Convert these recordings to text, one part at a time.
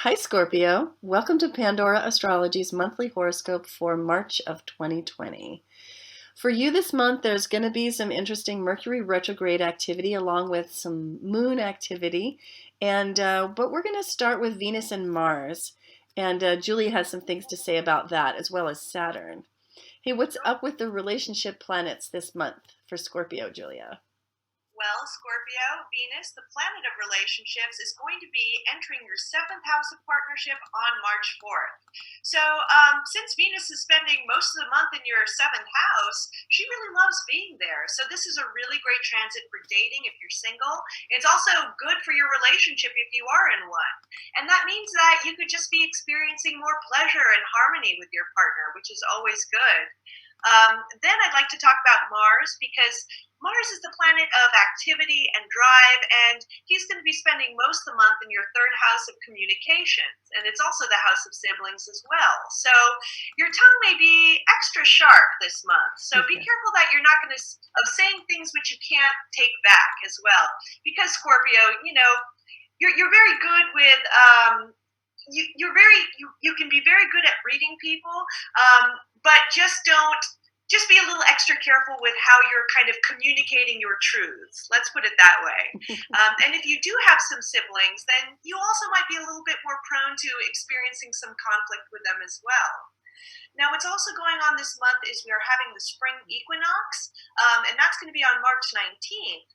Hi, Scorpio. Welcome to Pandora Astrology's monthly horoscope for March of 2020. For you this month, there's going to be some interesting Mercury retrograde activity along with some moon activity. But we're going to start with Venus and Mars. Julie has some things to say about that, as well as Saturn. Hey, what's up with the relationship planets this month for Scorpio, Julia? Well, Scorpio, Venus, the planet of relationships, is going to be entering your seventh house of partnership on March 4th. Since Venus is spending most of the month in your seventh house, she really loves being there. So, this is a really great transit for dating if you're single. It's also good for your relationship if you are in one. And that means that you could just be experiencing more pleasure and harmony with your partner, which is always good. Then I'd like to talk about Mars because Mars is the planet of activity and drive, and he's going to be spending most of the month in your third house of communications, and it's also the house of siblings as well. So your tongue may be extra sharp this month, so be careful that you're not going to saying things which you can't take back as well. Because Scorpio, you're very good with you can be very good at reading people, but just be a little extra careful with how you're kind of communicating your truths. Let's put it that way. And if you do have some siblings, then you also might be a little bit more prone to experiencing some conflict with them as well. Now, what's also going on this month is we are having the spring equinox, and that's going to be on March 19th.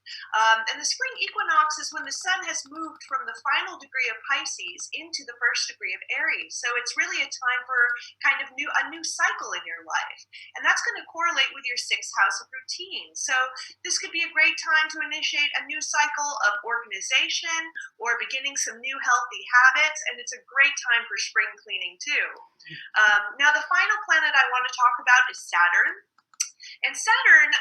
And the spring equinox is when the sun has moved from the final degree of Pisces into the first degree of Aries. So it's really a time for kind of a new cycle in your life. And that's going to correlate with your sixth house of routine. So this could be a great time to initiate a new cycle of organization or beginning some new healthy habits. And it's a great time for spring cleaning too. Now, the final planet I want to talk about is Saturn. And Saturn,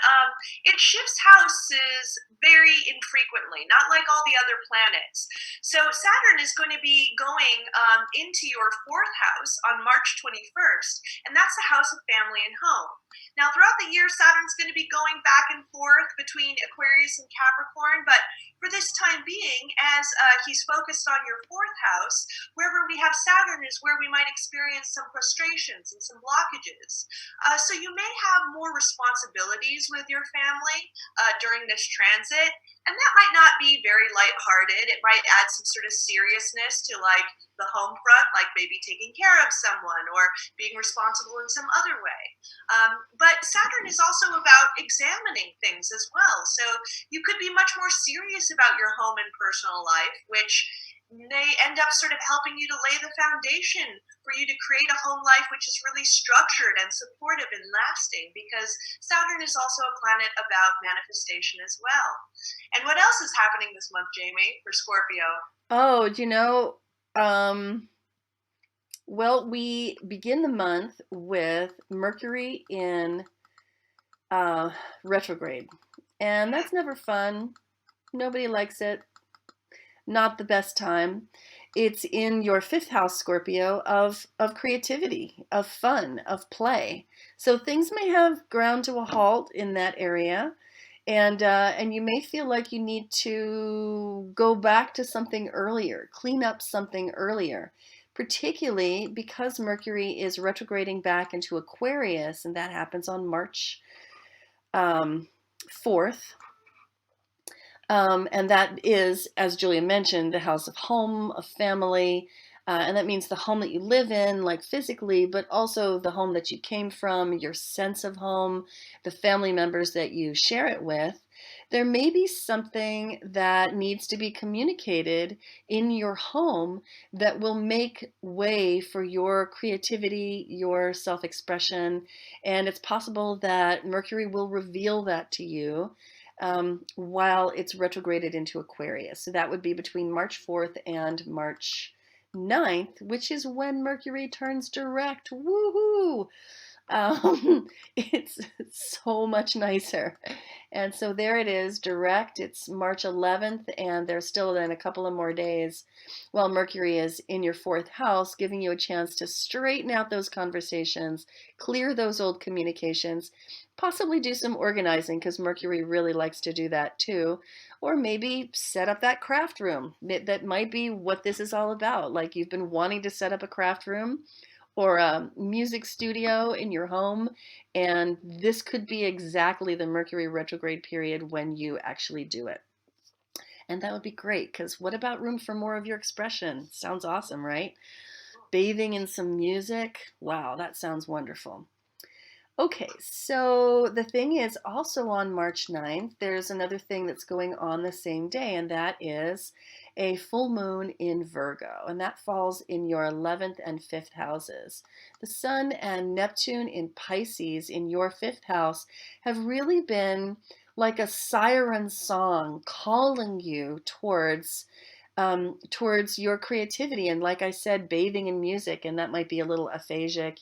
it shifts houses very infrequently, not like all the other planets. So Saturn is going to be going into your fourth house on March 21st, and that's the house of family and home. Now, throughout the year, Saturn's going to be going back and forth between Aquarius and Capricorn, but for this time being, as he's focused on your fourth house, wherever we have Saturn is where we might experience some frustrations and some blockages. So you may have more responsibilities with your family during this transit, and that might not be very lighthearted. It might add some sort of seriousness to like the home front, like maybe taking care of someone or being responsible in some other way. But Saturn is also about examining things as well. So you could be much more serious about your home and personal life, which may end up sort of helping you to lay the foundation for you to create a home life which is really structured and supportive and lasting, because Saturn is also a planet about manifestation as well. And what else is happening this month, Jamie, for Scorpio? Oh, well, we begin the month with Mercury in retrograde, and that's never fun. Nobody likes it. Not the best time. It's in your fifth house, Scorpio, of creativity, of fun, of play. So things may have ground to a halt in that area, and you may feel like you need to go back to something earlier, clean up something earlier, particularly because Mercury is retrograding back into Aquarius, and that happens on March 4th. And that is, as Julia mentioned, the house of home, of family, and that means the home that you live in, like physically, but also the home that you came from, your sense of home, the family members that you share it with. There may be something that needs to be communicated in your home that will make way for your creativity, your self-expression, and it's possible that Mercury will reveal that to you while it's retrograded into Aquarius. So that would be between March 4th and March 9th, which is when Mercury turns direct. Woohoo! It's so much nicer. And so there it is, direct. It's March 11th, and there's still then a couple of more days while Mercury is in your fourth house, giving you a chance to straighten out those conversations, clear those old communications, possibly do some organizing because Mercury really likes to do that too. Or maybe set up that craft room. That might be what this is all about. Like you've been wanting to set up a craft room or a music studio in your home. And this could be exactly the Mercury retrograde period when you actually do it. And that would be great because what about room for more of your expression? Sounds awesome, right? Bathing in some music. Wow, that sounds wonderful. Okay, so the thing is also on March 9th, there's another thing that's going on the same day, and that is a full moon in Virgo, and that falls in your 11th and 5th houses. The Sun and Neptune in Pisces in your 5th house have really been like a siren song calling you towards your creativity. And like I said, bathing in music, and that might be a little aphasic,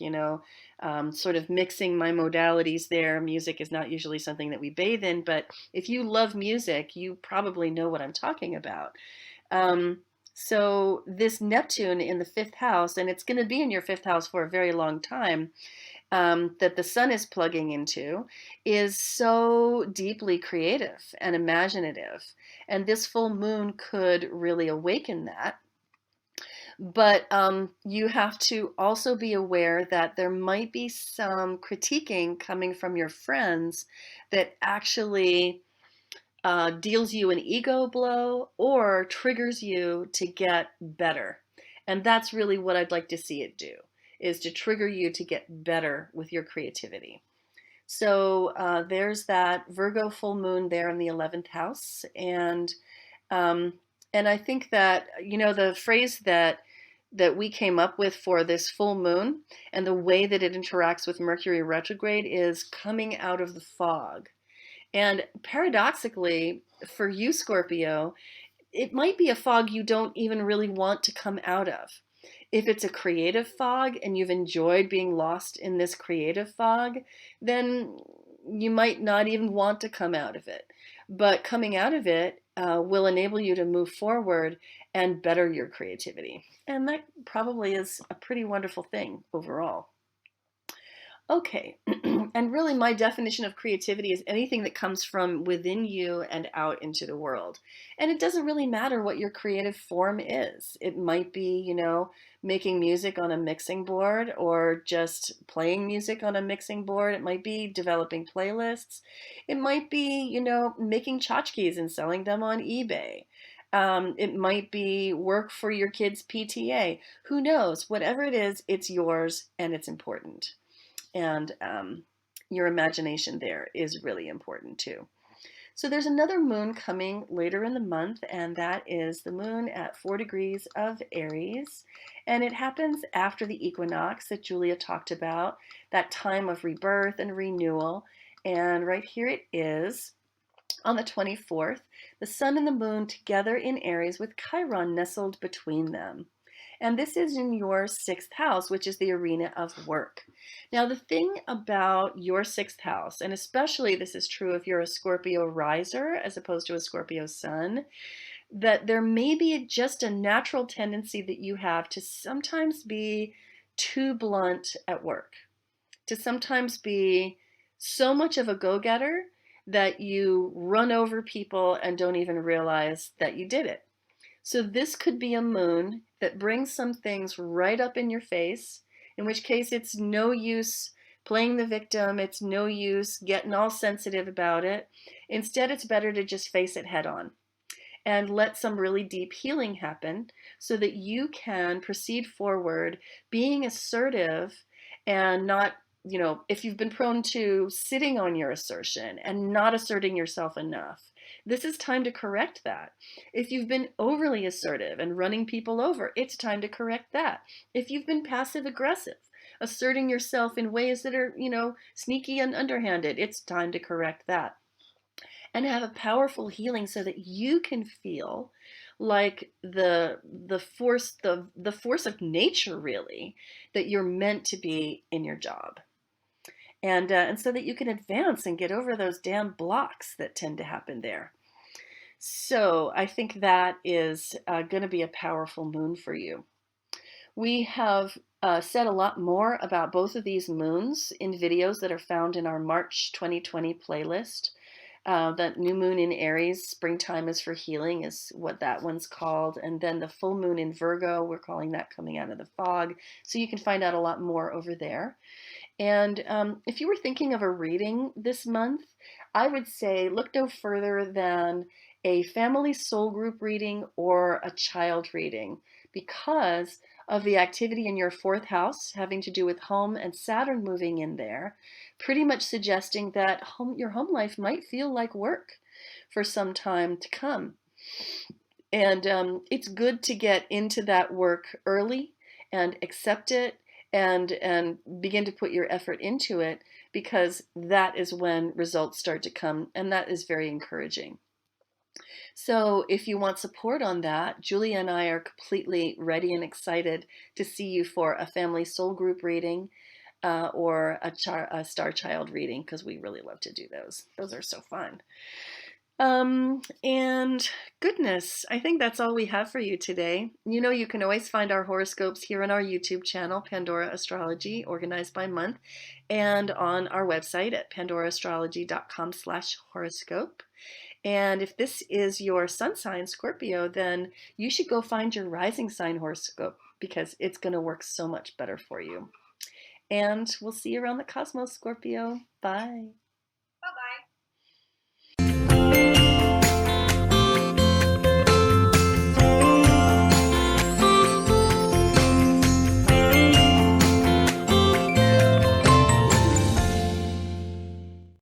sort of mixing my modalities there. Music is not usually something that we bathe in, but if you love music, you probably know what I'm talking about. So this Neptune in the 5th house, and it's going to be in your 5th house for a very long time, that the sun is plugging into is so deeply creative and imaginative. And this full moon could really awaken that. But you have to also be aware that there might be some critiquing coming from your friends that actually deals you an ego blow or triggers you to get better. And that's really what I'd like to see it do, is to trigger you to get better with your creativity. So there's that Virgo full moon there in the 11th house. Um, and I think that, the phrase that we came up with for this full moon and the way that it interacts with Mercury retrograde is coming out of the fog. And paradoxically, for you, Scorpio, it might be a fog you don't even really want to come out of. If it's a creative fog and you've enjoyed being lost in this creative fog, then you might not even want to come out of it. But coming out of it will enable you to move forward and better your creativity. And that probably is a pretty wonderful thing overall. Okay, and really my definition of creativity is anything that comes from within you and out into the world. And it doesn't really matter what your creative form is. It might be, making music on a mixing board or just playing music on a mixing board. It might be developing playlists. It might be, making tchotchkes and selling them on eBay. It might be work for your kids' PTA. Who knows? Whatever it is, it's yours and it's important. And your imagination there is really important too. So there's another moon coming later in the month, and that is the moon at 4 degrees of Aries. And it happens after the equinox that Julia talked about, that time of rebirth and renewal. And right here it is on the 24th, the sun and the moon together in Aries with Chiron nestled between them. And this is in your 6th house, which is the arena of work. Now, the thing about your 6th house, and especially this is true if you're a Scorpio riser as opposed to a Scorpio sun, that there may be just a natural tendency that you have to sometimes be too blunt at work, to sometimes be so much of a go-getter that you run over people and don't even realize that you did it. So this could be a moon that brings some things right up in your face, in which case it's no use playing the victim. It's no use getting all sensitive about it. Instead, it's better to just face it head on and let some really deep healing happen so that you can proceed forward being assertive and not, if you've been prone to sitting on your assertion and not asserting yourself enough, this is time to correct that. If you've been overly assertive and running people over, it's time to correct that. If you've been passive aggressive, asserting yourself in ways that are, sneaky and underhanded, it's time to correct that. And have a powerful healing so that you can feel like the force of nature really that you're meant to be in your job. and so that you can advance and get over those damn blocks that tend to happen there. So I think that is going to be a powerful moon for you. We have said a lot more about both of these moons in videos that are found in our March 2020 playlist. That new moon in Aries, springtime is for healing, is what that one's called. And then the full moon in Virgo, we're calling that coming out of the fog. So you can find out a lot more over there. And if you were thinking of a reading this month, I would say look no further than a family soul group reading or a child reading, because of the activity in your fourth house having to do with home and Saturn moving in there, pretty much suggesting that your home life might feel like work for some time to come. And it's good to get into that work early and accept it and begin to put your effort into it, because that is when results start to come, and that is very encouraging. So if you want support on that, Julia and I are completely ready and excited to see you for a family soul group reading or a star child reading, because we really love to do those. Those are so fun. And goodness, I think that's all we have for you today. You know, you can always find our horoscopes here on our YouTube channel, Pandora Astrology, organized by month, and on our website at pandoraastrology.com/horoscope. And if this is your sun sign, Scorpio, then you should go find your rising sign horoscope, because it's going to work so much better for you. And we'll see you around the cosmos, Scorpio. Bye.